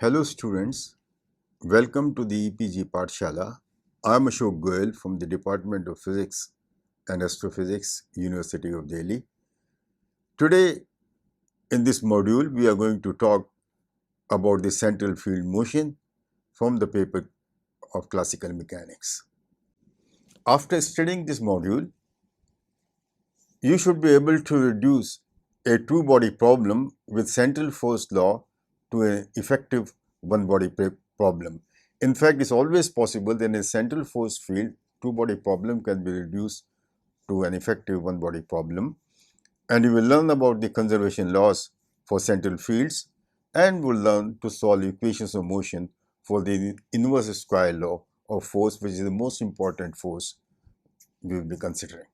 Hello students, welcome to the EPG Pathshala. I am Ashok Goyal from the Department of Physics and Astrophysics, University of Delhi. Today in this module we are going to talk about the central field motion from the paper of classical mechanics. After studying this module, you should be able to reduce a two-body problem with central force law to an effective one-body problem. In fact, it's always possible that in a central force field, two-body problem can be reduced to an effective one-body problem. And you will learn about the conservation laws for central fields and will learn to solve equations of motion for the inverse square law of force, which is the most important force we will be considering.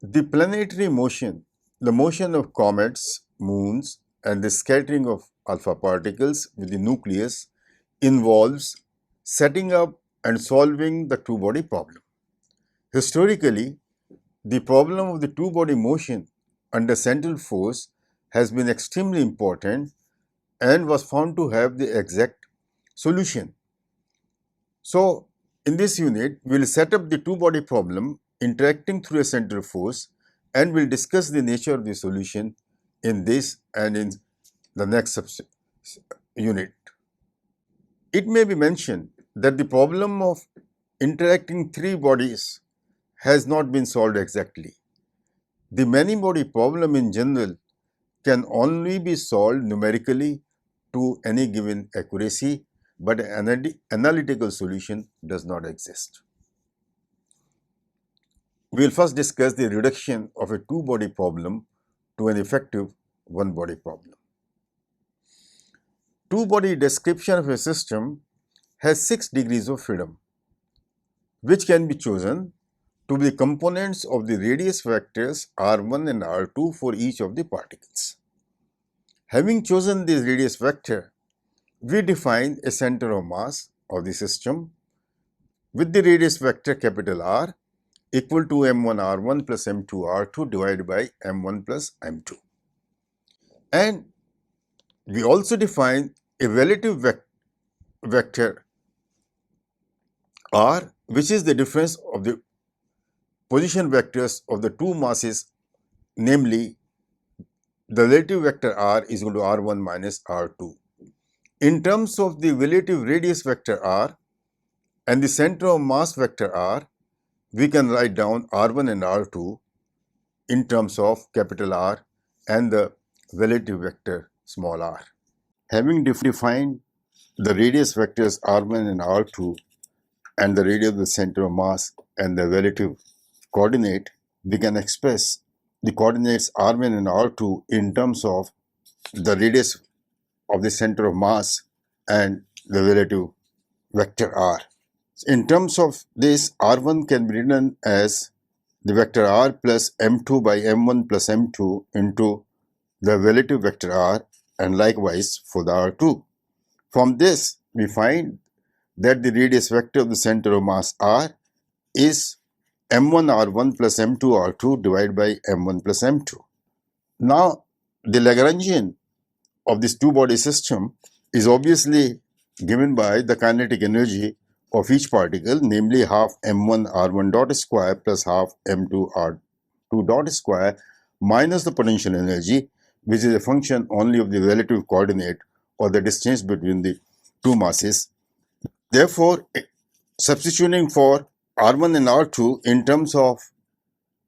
The planetary motion, the motion of comets, moons, and the scattering of alpha particles with the nucleus involves setting up and solving the two-body problem. Historically, the problem of the two-body motion under central force has been extremely important and was found to have the exact solution. So, in this unit, we will set up the two-body problem interacting through a central force and we will discuss the nature of the solution in this and in the next unit. It may be mentioned that the problem of interacting three bodies has not been solved exactly. The many-body problem in general can only be solved numerically to any given accuracy, but an analytical solution does not exist. We will first discuss the reduction of a two-body problem to an effective one-body problem. Two-body description of a system has 6 degrees of freedom, which can be chosen to be the components of the radius vectors r1 and r2 for each of the particles. Having chosen this radius vector, we define a center of mass of the system with the radius vector capital R equal to m1 r1 plus m2 r2 divided by m1 plus m2. And we also define a relative vector R, which is the difference of the position vectors of the two masses, namely the relative vector R is equal to r1 minus r2. In terms of the relative radius vector R and the center of mass vector R, we can write down r1 and r2 in terms of capital R and the relative vector small r. Having defined the radius vectors r1 and r2 and the radius of the center of mass and the relative coordinate, we can express the coordinates r1 and r2 in terms of the radius of the center of mass and the relative vector r. In terms of this, r1 can be written as the vector r plus m2 by m1 plus m2 into the relative vector r, and likewise for the r2. From this, we find that the radius vector of the center of mass r is m1 r1 plus m2 r2 divided by m1 plus m2. Now, the Lagrangian of this two-body system is obviously given by the kinetic energy of each particle, namely half m1 r1 dot square plus half m2 r2 dot square minus the potential energy, which is a function only of the relative coordinate or the distance between the two masses. Therefore, substituting for r1 and r2 in terms of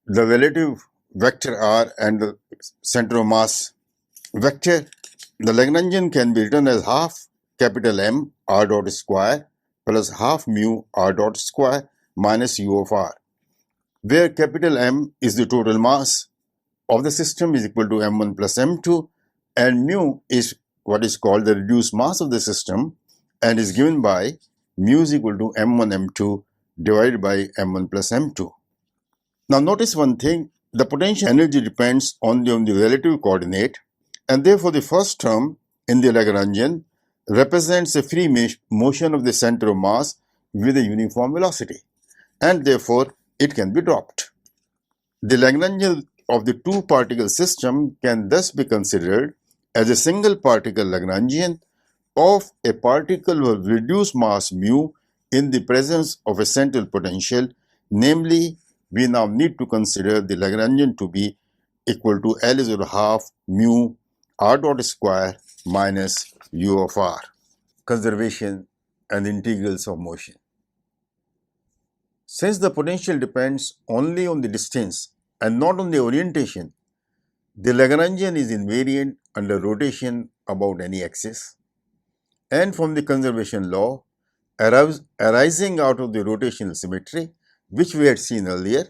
the relative vector r and the center of mass vector, the Lagrangian can be written as half capital M r dot square plus half mu r dot square minus u of r, where capital M is the total mass of the system is equal to m1 plus m2 and mu is what is called the reduced mass of the system and is given by mu is equal to m1 m2 divided by m1 plus m2. Now notice one thing, the potential energy depends only on the relative coordinate, and therefore the first term in the Lagrangian represents a free motion of the center of mass with a uniform velocity, and therefore it can be dropped. The Lagrangian of the two-particle system can thus be considered as a single particle Lagrangian of a particle of reduced mass mu in the presence of a central potential, namely, we now need to consider the Lagrangian to be equal to L is equal to half mu r dot square minus u of r. Conservation and integrals of motion. Since the potential depends only on the distance and not on the orientation, the Lagrangian is invariant under rotation about any axis. And from the conservation law arising out of the rotational symmetry, which we had seen earlier,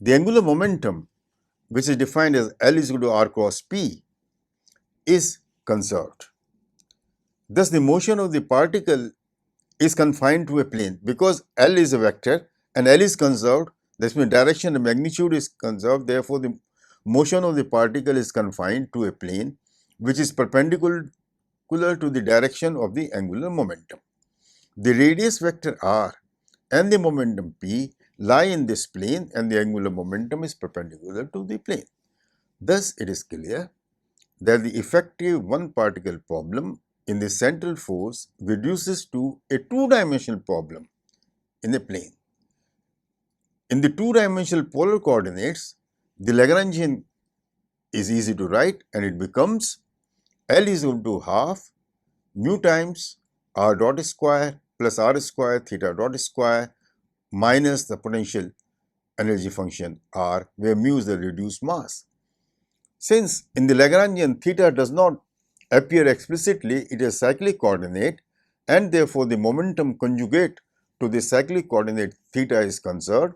the angular momentum, which is defined as L is equal to r cross p, is conserved. Thus, the motion of the particle is confined to a plane because L is a vector and L is conserved. That means direction and magnitude is conserved. Therefore, the motion of the particle is confined to a plane which is perpendicular to the direction of the angular momentum. The radius vector r and the momentum p lie in this plane and the angular momentum is perpendicular to the plane. Thus, it is clear that the effective one particle problem in the central force reduces to a two-dimensional problem in a plane. In the two-dimensional polar coordinates, the Lagrangian is easy to write and it becomes L is equal to half mu times r dot square plus r square theta dot square minus the potential energy function r, where mu is the reduced mass. Since in the Lagrangian theta does not appear explicitly, it is cyclic coordinate and therefore the momentum conjugate to the cyclic coordinate theta is conserved,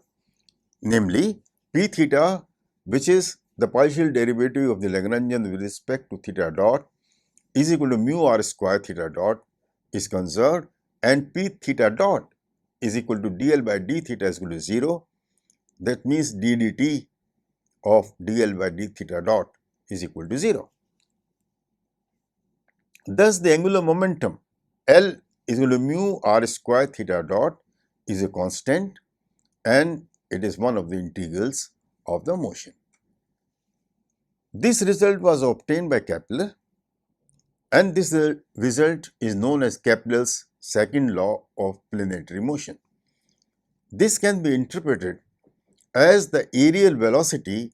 namely p theta, which is the partial derivative of the Lagrangian with respect to theta dot, is equal to mu r square theta dot is conserved, and p theta dot is equal to dl by d theta is equal to 0. That means d dt of dl by d theta dot is equal to 0. Thus, the angular momentum L is equal to mu r square theta dot is a constant and it is one of the integrals of the motion. This result was obtained by Kepler and this result is known as Kepler's second law of planetary motion. This can be interpreted as the areal velocity,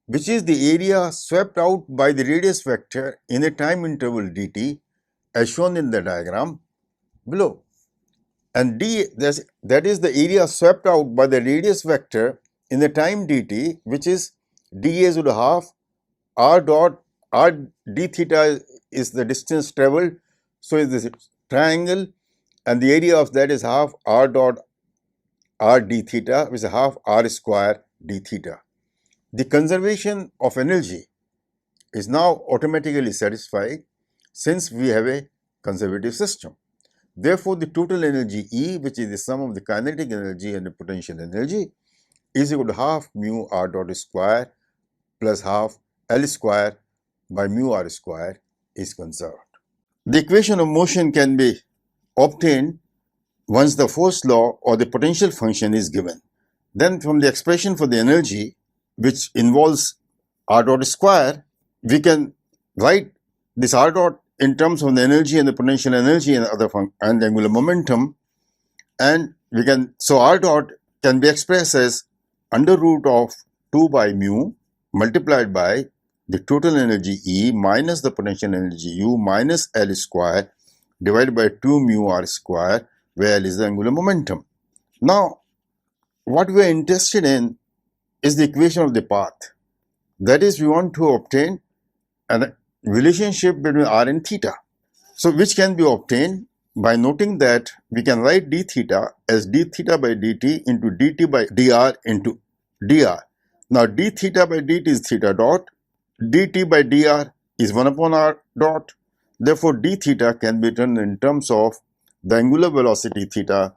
which is the area swept out by the radius vector in a time interval dt as shown in the diagram below. And d, that is the area swept out by the radius vector in the time dt, which is dA is equal to half r dot r d theta is the distance traveled. So, is this triangle and the area of that is half r dot r d theta, which is half r square d theta. The conservation of energy is now automatically satisfied since we have a conservative system. Therefore, the total energy E, which is the sum of the kinetic energy and the potential energy, is equal to half mu r dot square plus half L square by mu r square is conserved. The equation of motion can be obtained once the force law or the potential function is given. Then from the expression for the energy, which involves r dot square, we can write this r dot in terms of the energy and the potential energy and other and angular momentum, and we can, so r dot can be expressed as under root of 2 by mu multiplied by the total energy E minus the potential energy U minus L square divided by 2 mu r square, where L is the angular momentum. Now, what we are interested in is the equation of the path. That is, we want to obtain a relationship between r and theta. So, which can be obtained by noting that we can write d theta as d theta by dt into dt by dr into dr. Now, d theta by dt is theta dot, dt by dr is 1 upon r dot. Therefore, d theta can be written in terms of the angular velocity theta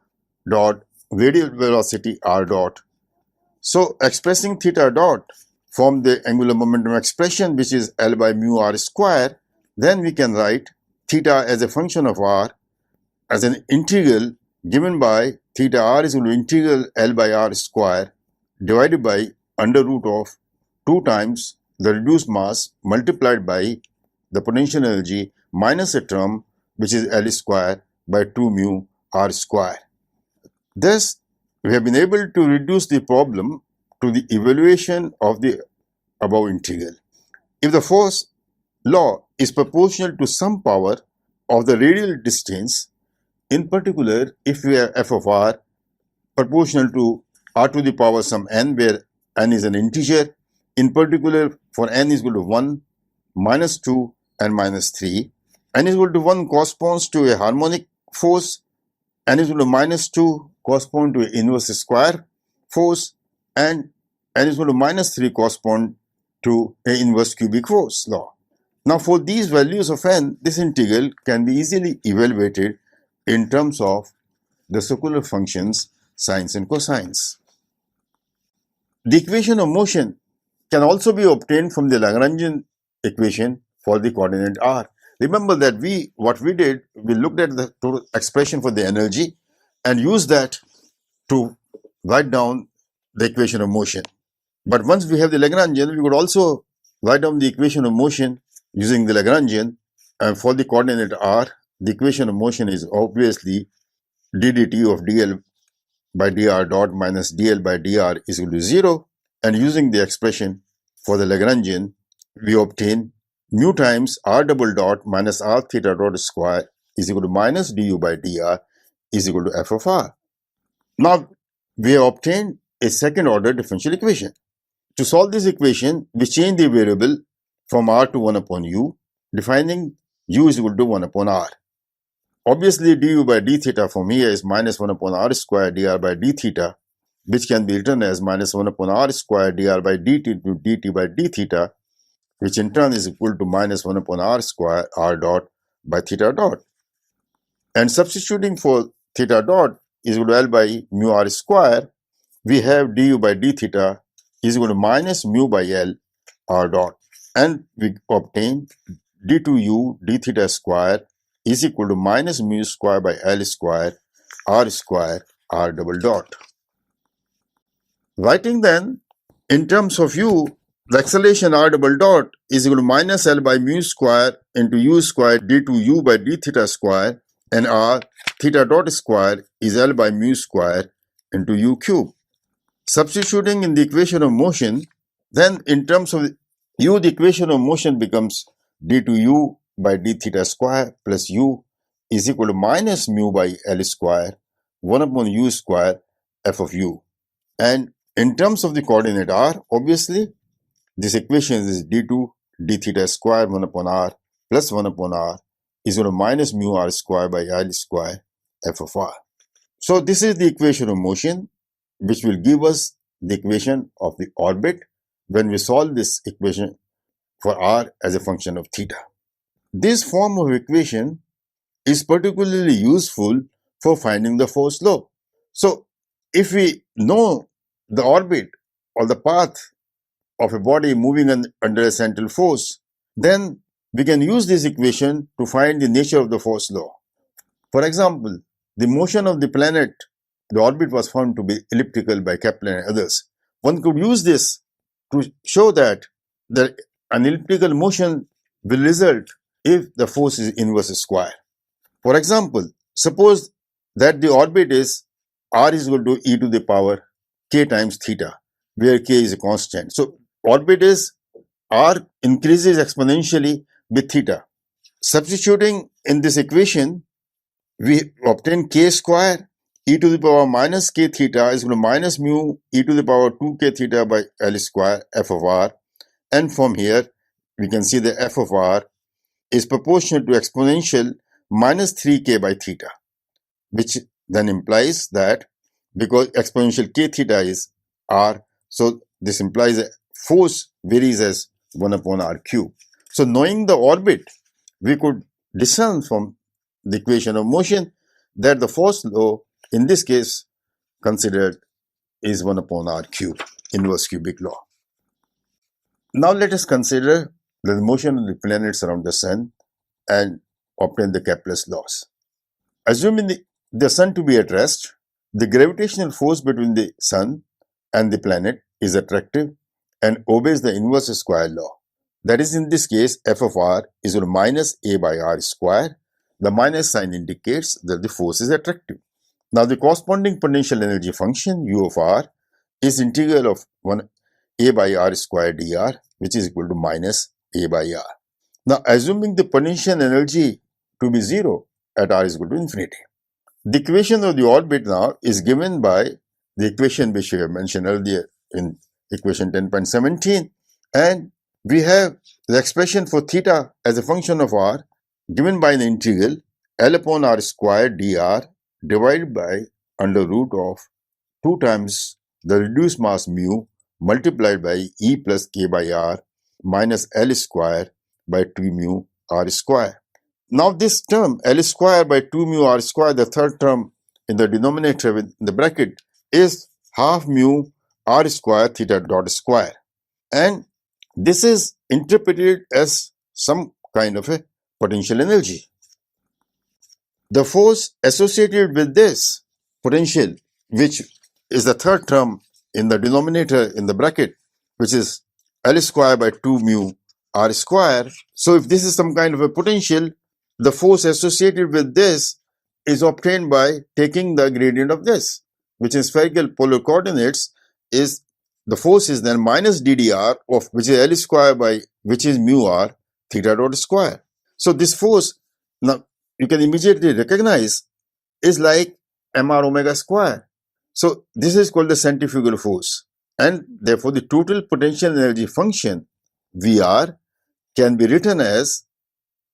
dot, radial velocity r dot. So, expressing theta dot from the angular momentum expression, which is L by mu r square, then we can write theta as a function of r as an integral given by theta r is equal to integral L by r square divided by under root of 2 times the reduced mass multiplied by the potential energy minus a term which is L square by 2 mu R square. Thus, we have been able to reduce the problem to the evaluation of the above integral. If the force law is proportional to some power of the radial distance, in particular, if we have f of r proportional to r to the power some n, where n is an integer, in particular for n is equal to 1, minus 2 and minus 3, n is equal to 1 corresponds to a harmonic force, n is equal to minus 2 correspond to an inverse square force, and n is equal to minus 3 correspond to an inverse cubic force law. Now for these values of n, this integral can be easily evaluated in terms of the circular functions sines and cosines. The equation of motion can also be obtained from the Lagrangian equation for the coordinate r. Remember that we looked at the total expression for the energy and used that to write down the equation of motion. But once we have the Lagrangian, we could also write down the equation of motion using the Lagrangian, and for the coordinate r, the equation of motion is obviously d dt of dl by dr dot minus dl by dr is equal to 0, and using the expression for the Lagrangian, we obtain mu times r double dot minus r theta dot square is equal to minus du by dr is equal to f of r. Now, we have obtained a second order differential equation. To solve this equation, we change the variable from r to 1 upon u, defining u is equal to 1 upon r. Obviously, du by d theta from here is minus 1 upon r square dr by d theta, which can be written as minus 1 upon r square dr by dt into dt by d theta, which in turn is equal to minus 1 upon r square r dot by theta dot. And substituting for theta dot is equal to L by mu r square, we have du by d theta is equal to minus mu by L r dot, and we obtain d2u d theta square is equal to minus mu square by L square r double dot. Writing then in terms of u, the acceleration r double dot is equal to minus L by mu square into u square d2u by d theta square, and r theta dot square is L by mu square into u cube. Substituting in the equation of motion, then in terms of u, the equation of motion becomes d2u by d theta square plus u is equal to minus mu by L square 1 upon u square f of u. And in terms of the coordinate r, obviously this equation is d2 d theta square 1 upon r plus 1 upon r is equal to minus mu r square by L square f of r. So this is the equation of motion, which will give us the equation of the orbit when we solve this equation for r as a function of theta. This form of equation is particularly useful for finding the force law. So if we know the orbit or the path of a body moving under a central force, then we can use this equation to find the nature of the force law. For example, the motion of the planet, the orbit was found to be elliptical by Kepler and others. One could use this to show that an elliptical motion will result if the force is inverse square. For example, suppose that the orbit is r is equal to e to the power k times theta, where k is a constant. So orbit is r increases exponentially with theta. Substituting in this equation, we obtain k square e to the power minus k theta is equal to minus mu e to the power 2k theta by L square f of r. And from here, we can see that f of r is proportional to exponential minus 3k by theta, which then implies that because exponential k theta is r, so this implies that force varies as 1 upon r cube. So knowing the orbit, we could discern from the equation of motion that the force law, in this case considered, is 1 upon r cube, inverse cubic law. Now let us consider the motion of the planets around the sun and obtain the Kepler's laws. Assuming the sun to be at rest, the gravitational force between the sun and the planet is attractive and obeys the inverse square law. That is, in this case, f of r is equal to minus a by r square, the minus sign indicates that the force is attractive. Now the corresponding potential energy function U of r is integral of 1 a by r square dr, which is equal to minus a by r. Now assuming the potential energy to be 0 at r is equal to infinity. The equation of the orbit now is given by the equation which we have mentioned earlier in equation 10.17, and we have the expression for theta as a function of r given by the integral L upon r squared dr divided by under root of 2 times the reduced mass mu multiplied by E plus k by r minus L square by 2 mu r square. Now this term L square by 2 mu r square, the third term in the denominator in the bracket, is half mu r square theta dot square. And this is interpreted as some kind of a potential energy. The force associated with this potential, which is the third term in the denominator in the bracket, which is L square by 2 mu r square. So if this is some kind of a potential, the force associated with this is obtained by taking the gradient of this, which in spherical polar coordinates is the force is then minus ddr of which is L square by which is mu r theta dot square. So this force, now you can immediately recognize, is like mr omega square. So this is called the centrifugal force, and therefore the total potential energy function Vr can be written as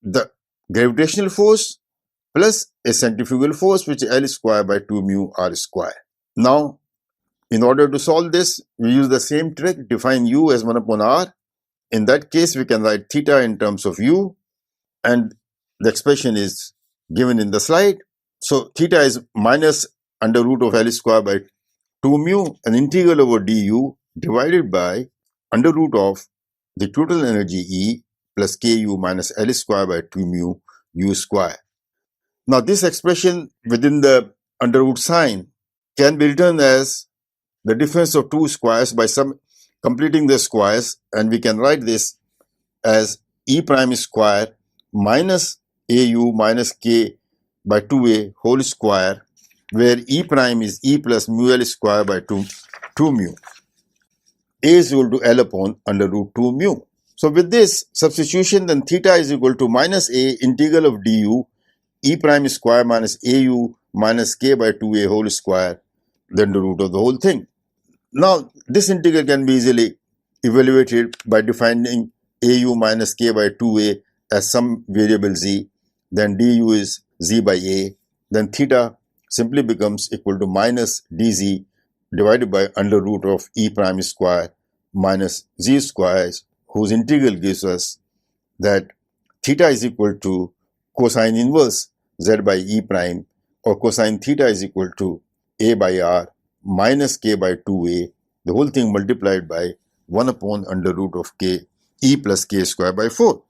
the gravitational force plus a centrifugal force which is L square by 2 mu r square. Now in order to solve this, we use the same trick, define u as 1 upon r. In that case we can write theta in terms of u, and the expression is given in the slide. So theta is minus under root of L square by 2 mu, an integral over du divided by under root of the total energy E plus ku minus L square by 2 mu u square. Now this expression within the under root sign can be written as the difference of two squares by completing the squares, and we can write this as E prime square minus au minus k by 2a whole square, where E prime is E plus mu L square by 2 mu. A is equal to L upon under root 2 mu. So with this substitution, then theta is equal to minus a integral of du E prime square minus au minus k by 2a whole square, then the root of the whole thing. Now this integral can be easily evaluated by defining au minus k by 2a as some variable z, then du is z by a, then theta simply becomes equal to minus dz divided by under root of E prime square minus z squares, whose integral gives us that theta is equal to cosine inverse z by E prime, or cosine theta is equal to a by r minus k by 2a, the whole thing multiplied by 1 upon under root of k e plus k square by 4.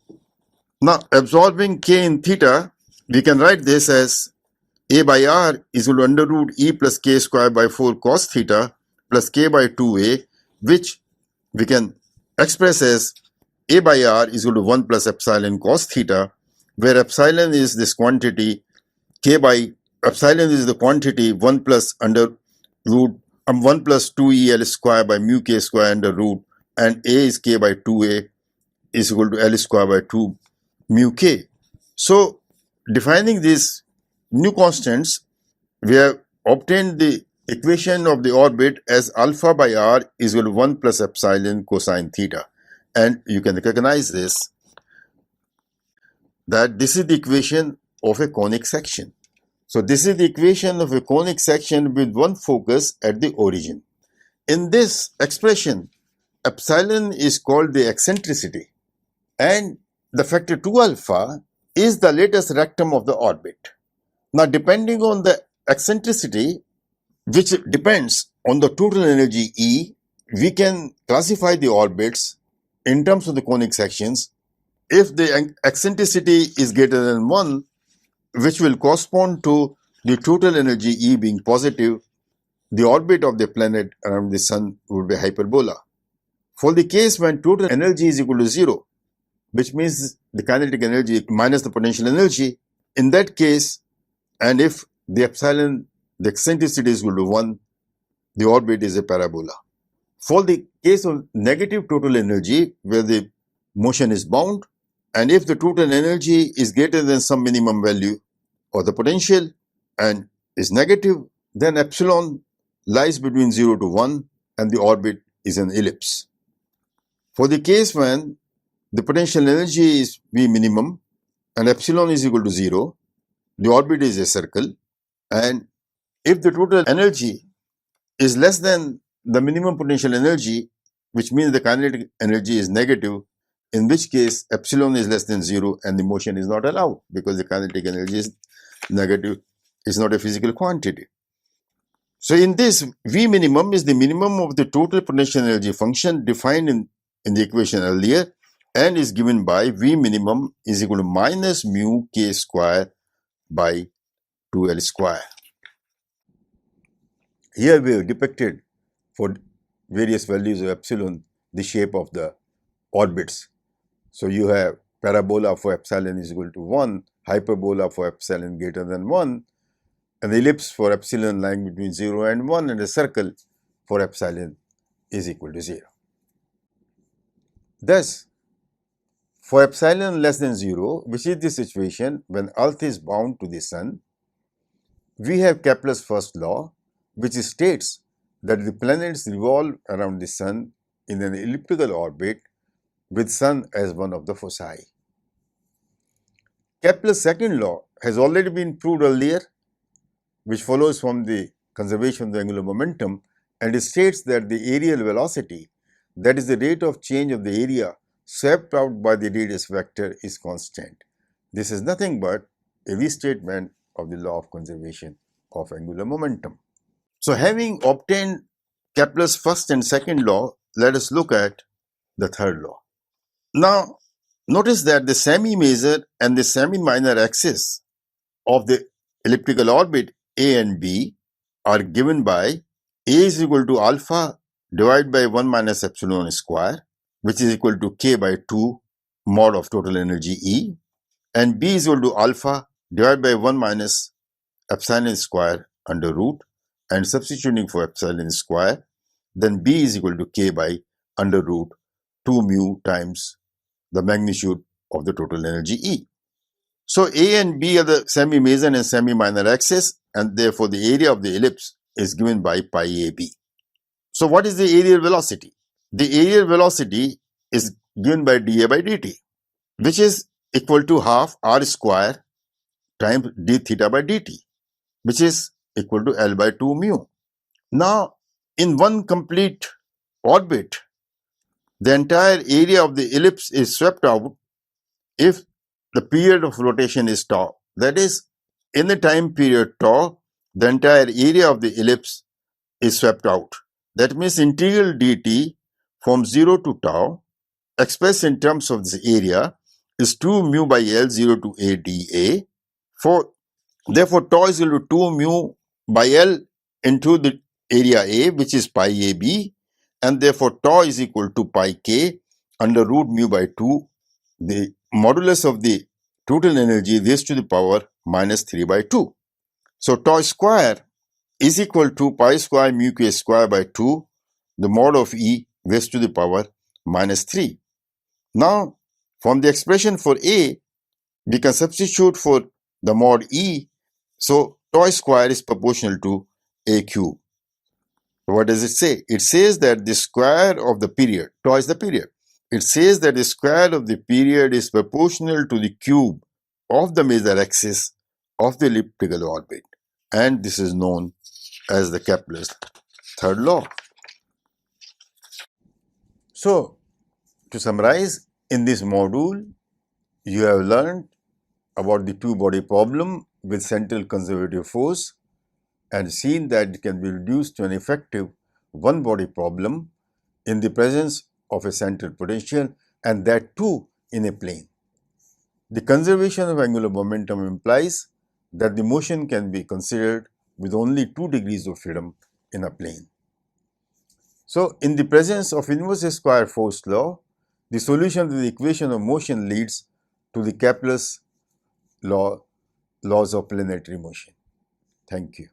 Now absorbing k in theta, we can write this as a by r is equal to under root e plus k square by 4 cos theta plus k by 2a, which we can express as a by r is equal to 1 plus epsilon cos theta, where epsilon is this quantity, epsilon is the quantity 1 plus under root 1 plus 2e L square by mu k square under root, and a is k by 2a is equal to L square by 2 mu k. So defining these new constants, we have obtained the equation of the orbit as alpha by r is equal to 1 plus epsilon cosine theta. And you can recognize this, that this is the equation of a conic section. So this is the equation of a conic section with one focus at the origin. In this expression, epsilon is called the eccentricity, and the factor 2 alpha is the latest rectum of the orbit. Now depending on the eccentricity, which depends on the total energy E, we can classify the orbits in terms of the conic sections. If the eccentricity is greater than 1, which will correspond to the total energy E being positive, the orbit of the planet around the sun would be hyperbola. For the case when total energy is equal to 0, which means the kinetic energy minus the potential energy, in that case, and if the epsilon, the eccentricity is equal to 1, the orbit is a parabola. For the case of negative total energy, where the motion is bound, and if the total energy is greater than some minimum value of the potential and is negative, then epsilon lies between 0 to 1 and the orbit is an ellipse. For the case when the potential energy is V minimum and epsilon is equal to 0, the orbit is a circle, and if the total energy is less than the minimum potential energy, which means the kinetic energy is negative, in which case epsilon is less than 0 and the motion is not allowed because the kinetic energy is negative, is not a physical quantity. So in this, V minimum is the minimum of the total potential energy function defined in the equation earlier and is given by V minimum is equal to minus mu k square by 2L square. Here we have depicted for various values of epsilon the shape of the orbits. So you have parabola for epsilon is equal to 1, hyperbola for epsilon greater than 1, an ellipse for epsilon lying between 0 and 1, and a circle for epsilon is equal to 0. Thus, for epsilon less than 0, which is the situation when Earth is bound to the Sun, we have Kepler's first law, which states that the planets revolve around the Sun in an elliptical orbit with Sun as one of the foci. Kepler's second law has already been proved earlier, which follows from the conservation of the angular momentum, and it states that the areal velocity, that is the rate of change of the area swept out by the radius vector, is constant. This is nothing but a restatement of the law of conservation of angular momentum. So having obtained Kepler's first and second law, let us look at the third law. Now, notice that the semi-major and the semi-minor axis of the elliptical orbit A and B are given by A is equal to alpha divided by 1 minus epsilon square, which is equal to k by 2 mod of total energy E, and B is equal to alpha divided by 1 minus epsilon square under root, and substituting for epsilon square, then B is equal to k by under root 2 mu times the magnitude of the total energy E. So A and B are the semi-major and semi-minor axis, and therefore the area of the ellipse is given by pi AB. So what is the areal velocity? The areal velocity is given by dA by dt, which is equal to half r square times d theta by dt, which is equal to L by 2 mu. Now, in one complete orbit, the entire area of the ellipse is swept out if the period of rotation is tau. That is, in the time period tau, the entire area of the ellipse is swept out. That means integral dt from 0 to tau, expressed in terms of this area, is 2 mu by L 0 to a dA. Therefore, tau is equal to 2 mu by L into the area A, which is pi AB, and therefore tau is equal to pi k under root mu by 2, the modulus of the total energy raised to the power minus 3 by 2. So tau square is equal to pi square mu k square by 2, the mod of E raised to the power minus 3. Now, from the expression for A, we can substitute for the mod E. So tau square is proportional to A cube. What does it say? It says that the square of the period, tau is the period. It says that the square of the period is proportional to the cube of the major axis of the elliptical orbit. And this is known as the Kepler's third law. So, to summarize, in this module, you have learned about the two-body problem with central conservative force and seen that it can be reduced to an effective one-body problem in the presence of a central potential, and that too in a plane. The conservation of angular momentum implies that the motion can be considered with only 2 degrees of freedom in a plane. So, in the presence of inverse square force law, the solution to the equation of motion leads to the Kepler's law laws of planetary motion. Thank you.